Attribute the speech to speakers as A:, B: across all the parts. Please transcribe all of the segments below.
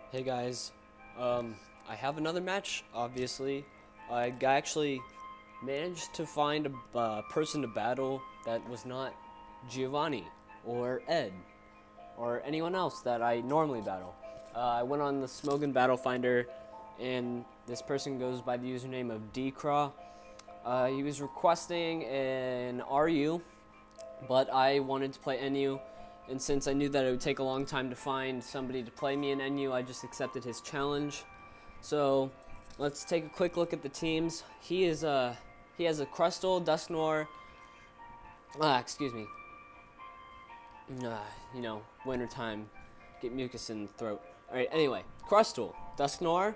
A: Hey guys, I have another match, obviously. I actually managed to find a person to battle that was not Giovanni or Ed or anyone else that I normally battle. I went on the Smogon Battle Finder, and this person goes by the username of dCraw. He was requesting an RU, but I wanted to play NU, and since I knew that it would take a long time to find somebody to play me in NU, I just accepted his challenge. So let's take a quick look at the teams. He has a Crustal, Dusknoir, excuse me, you know, wintertime, get mucus in the throat. Alright, anyway, Crustal, Dusknoir,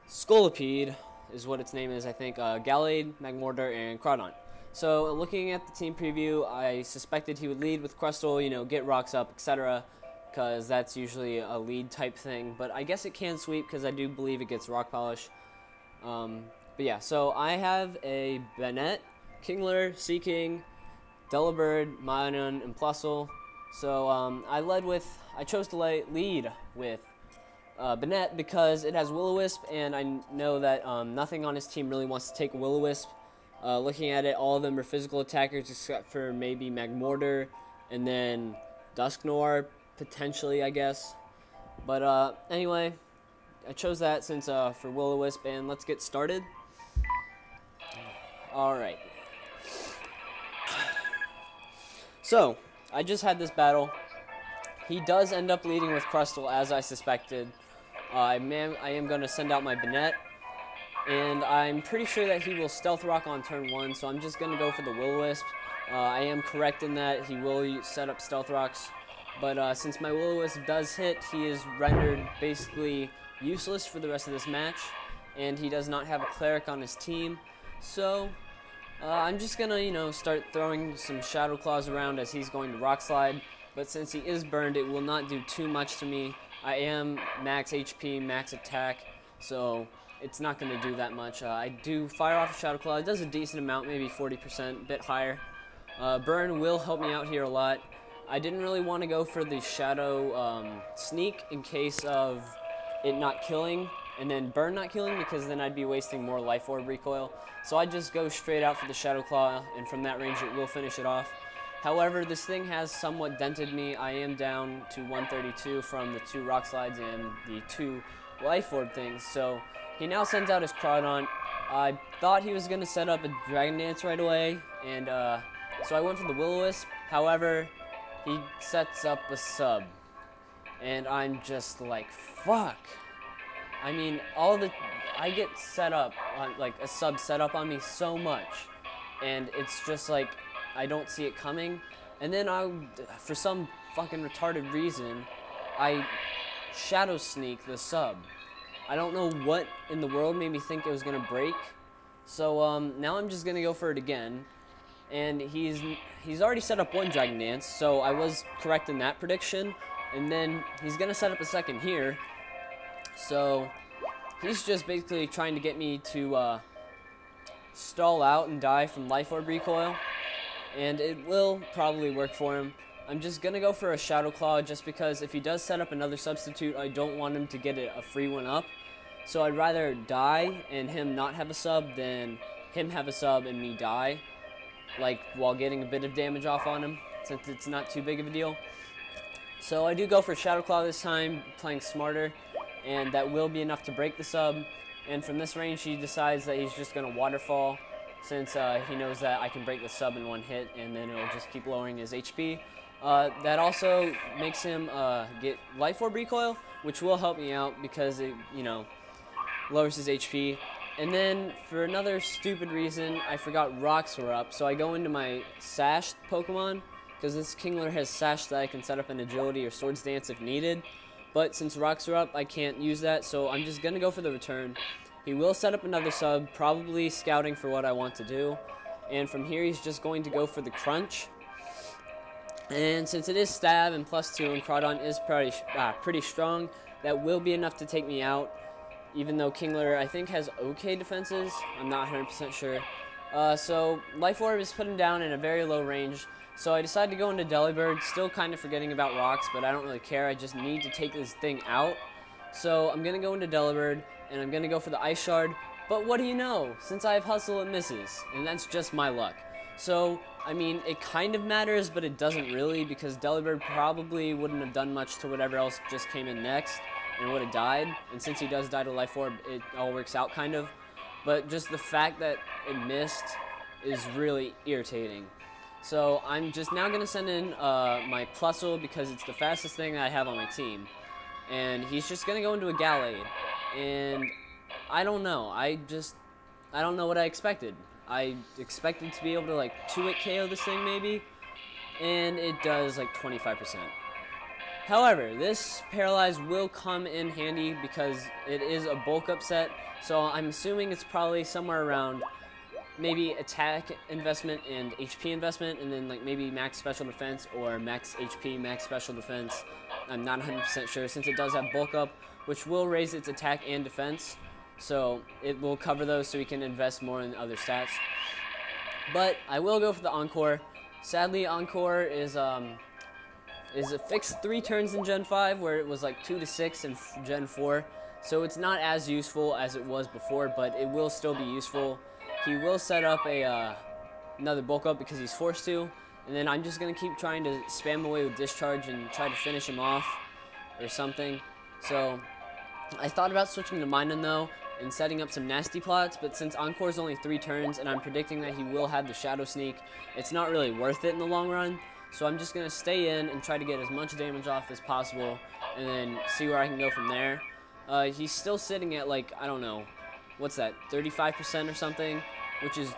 A: Scolipede is what its name is, I think, Gallade, Magmortar, and Crawdon. So looking at the team preview, I suspected he would lead with Crustal, you know, get rocks up, etc., because that's usually a lead type thing, but I guess it can sweep because I do believe it gets rock polish. But yeah, so I have a Bennett, Kingler, Seaking, Delibird, Minun, and Plusle. So I chose to lead with Bennett because it has Will-O-Wisp, and I know that nothing on his team really wants to take Will-O-Wisp. Looking at it, all of them are physical attackers except for maybe Magmortar and then Dusknoir, potentially, I guess. But anyway, I chose that since for Will-O-Wisp, and let's get started. Alright. So, I just had this battle. He does end up leading with Crustal, as I suspected. I am going to send out my Bennett, and I'm pretty sure that he will Stealth Rock on turn 1, so I'm just going to go for the Will-O-Wisp. I am correct in that he will set up Stealth Rocks, but since my Will-O-Wisp does hit, he is rendered basically useless for the rest of this match, and he does not have a Cleric on his team, so I'm just going to, you know, start throwing some Shadow Claws around as he's going to Rock Slide, but since he is burned, it will not do too much to me. I am max HP, max attack, so it's not going to do that much. I do fire off a Shadow Claw. It does a decent amount, maybe 40%, a bit higher. Burn will help me out here a lot. I didn't really want to go for the Shadow Sneak in case of it not killing, and then Burn not killing, because then I'd be wasting more Life Orb recoil. So I just go straight out for the Shadow Claw, and from that range it will finish it off. However, this thing has somewhat dented me. I am down to 132 from the 2 Rock Slides and the 2 Life Orb things, so he now sends out his Crawdon. I thought he was going to set up a Dragon Dance right away, and so I went for the Will-O-Wisp. However, he sets up a sub, and I'm just like, fuck. I mean, I get set up on, like, a sub set up on me so much, and it's just like, I don't see it coming, and then for some fucking retarded reason, I Shadow Sneak the sub. I don't know what in the world made me think it was going to break, so now I'm just going to go for it again, and he's already set up 1 Dragon Dance, so I was correct in that prediction, and then he's going to set up a second here, so he's just basically trying to get me to stall out and die from Life Orb recoil, and it will probably work for him. I'm just going to go for a Shadow Claw just because if he does set up another substitute, I don't want him to get a free one up. So I'd rather die and him not have a sub than him have a sub and me die, like while getting a bit of damage off on him, since it's not too big of a deal. So I do go for Shadow Claw this time, playing smarter, and that will be enough to break the sub. And from this range, he decides that he's just going to Waterfall, since he knows that I can break the sub in 1 hit, and then it'll just keep lowering his HP. That also makes him get Life Orb recoil, which will help me out because it, you know, lowers his HP. And then for another stupid reason, I forgot rocks were up, so I go into my Sash Pokemon, because this Kingler has Sash that I can set up an Agility or Swords Dance if needed. But since rocks are up, I can't use that, so I'm just going to go for the return. He will set up another sub, probably scouting for what I want to do. And from here, he's just going to go for the Crunch. And since it is Stab and +2 and Crawdon is pretty strong, that will be enough to take me out. Even though Kingler, I think, has okay defenses. I'm not 100% sure. So Life Orb is put him down in a very low range. So I decided to go into Delibird, still kind of forgetting about rocks, but I don't really care. I just need to take this thing out. So I'm going to go into Delibird, and I'm going to go for the Ice Shard. But what do you know? Since I have Hustle, it misses. And that's just my luck. So, I mean, it kind of matters, but it doesn't really, because Delibird probably wouldn't have done much to whatever else just came in next, and would have died. And since he does die to Life Orb, it all works out kind of. But just the fact that it missed is really irritating. So I'm just now going to send in my Plusle because it's the fastest thing I have on my team. And he's just going to go into a Gallade. And I don't know. I don't know what I expected. I expected to be able to like 2-hit KO this thing maybe. And it does like 25%. However, this Paralyze will come in handy because it is a bulk up set. So I'm assuming it's probably somewhere around maybe attack investment and HP investment, and then like maybe max special defense or max HP, max special defense. I'm not 100% sure, since it does have bulk up, which will raise its attack and defense. So it will cover those so we can invest more in other stats. But I will go for the Encore. Sadly, Encore is a fixed 3 turns in Gen 5, where it was like 2 to 6 in Gen 4. So it's not as useful as it was before, but it will still be useful. He will set up another bulk up because he's forced to, and then I'm just going to keep trying to spam away with Discharge and try to finish him off or something. So I thought about switching to Minun though and setting up some nasty plots, but since Encore is only 3 turns and I'm predicting that he will have the Shadow Sneak, it's not really worth it in the long run. So I'm just going to stay in and try to get as much damage off as possible and then see where I can go from there. He's still sitting at like, I don't know, what's that, 35% or something, which is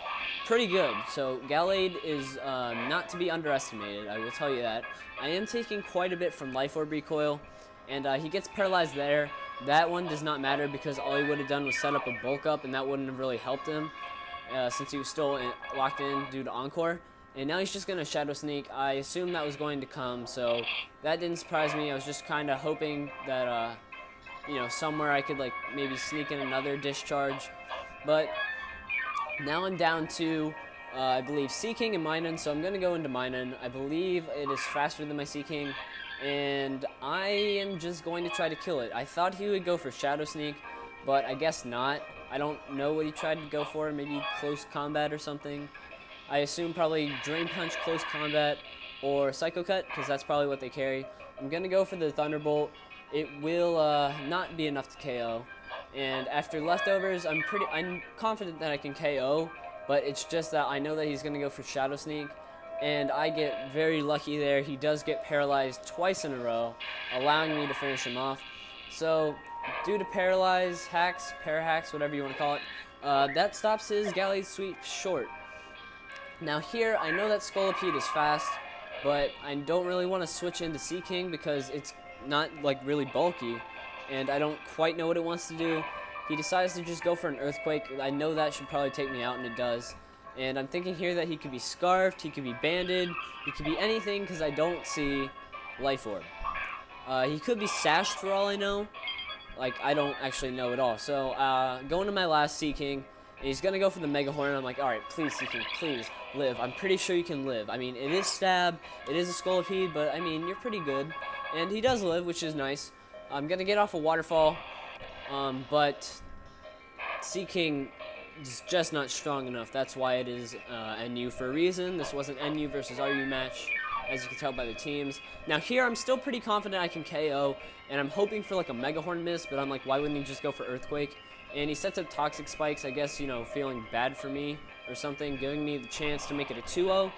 A: pretty good. So Gallade is not to be underestimated, I will tell you that. I am taking quite a bit from Life Orb recoil, and he gets paralyzed there. That one does not matter because all he would have done was set up a bulk up, and that wouldn't have really helped him since he was still locked in due to Encore. And now he's just going to Shadow Sneak. I assumed that was going to come, so that didn't surprise me. I was just kind of hoping that, you know, somewhere I could like maybe sneak in another Discharge. But now I'm down to, I believe, Seaking and Minun, so I'm going to go into Minun. I believe it is faster than my Seaking, and I am just going to try to kill it. I thought he would go for Shadow Sneak, but I guess not. I don't know what he tried to go for, maybe Close Combat or something. I assume probably Drain Punch, Close Combat, or Psycho Cut, because that's probably what they carry. I'm going to go for the Thunderbolt. It will not be enough to KO. And after Leftovers, I'm confident that I can KO, but it's just that I know that he's going to go for Shadow Sneak, and I get very lucky there. He does get paralyzed twice in a row, allowing me to finish him off. So, due to Paralyze, hacks, para-hacks, whatever you want to call it, that stops his Gallade Sweep short. Now here, I know that Scolipede is fast, but I don't really want to switch into Seaking because it's not like really bulky, and I don't quite know what it wants to do. He decides to just go for an Earthquake. I know that should probably take me out, and it does. And I'm thinking here that he could be Scarfed, he could be Banded, he could be anything because I don't see Life Orb. He could be Sashed for all I know. Like, I don't actually know at all. So, going to my last Seaking, and he's going to go for the Mega Horn. I'm like, alright, please Seaking, please live. I'm pretty sure you can live. I mean, it is Stab, it is a Scolipede, but I mean, you're pretty good. And he does live, which is nice. I'm going to get off a Waterfall, but Seaking is just not strong enough. That's why it is NU for a reason. This wasn't NU versus RU match, as you can tell by the teams. Now here, I'm still pretty confident I can KO, and I'm hoping for like a Mega Horn miss, but I'm like, why wouldn't he just go for Earthquake? And he sets up Toxic Spikes, I guess, you know, feeling bad for me or something, giving me the chance to make it a 2-0,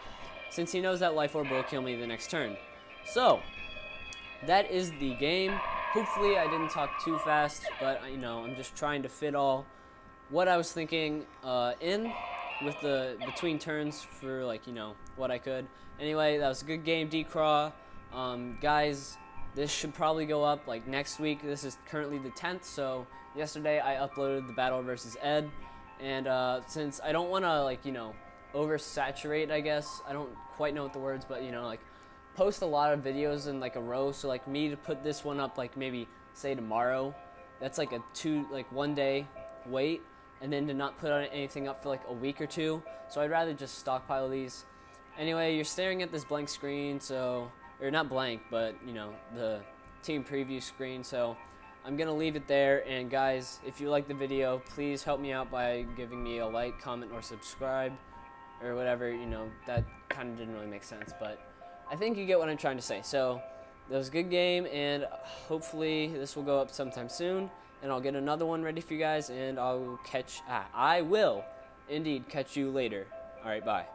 A: since he knows that Life Orb will kill me the next turn. So, that is the game. Hopefully I didn't talk too fast, but, you know, I'm just trying to fit all what I was thinking in with the between turns for, like, you know, what I could. Anyway, that was a good game, dCraw. Guys, this should probably go up, like, next week. This is currently the 10th, so yesterday I uploaded the battle versus Ed, and since I don't want to, like, you know, oversaturate, I guess, I don't quite know what the words, but, you know, like, post a lot of videos in, like, a row, so, like, me to put this one up, like, maybe, say, tomorrow, that's, like, a 1 day wait, and then to not put anything up for, like, a week or two, so I'd rather just stockpile these. Anyway, you're staring at this blank screen, so, or not blank, but, you know, the team preview screen, so I'm going to leave it there. And guys, if you like the video, please help me out by giving me a like, comment, or subscribe, or whatever. You know, that kind of didn't really make sense, but I think you get what I'm trying to say. So that was a good game, and hopefully this will go up sometime soon, and I'll get another one ready for you guys, and I will indeed catch you later. All right, bye.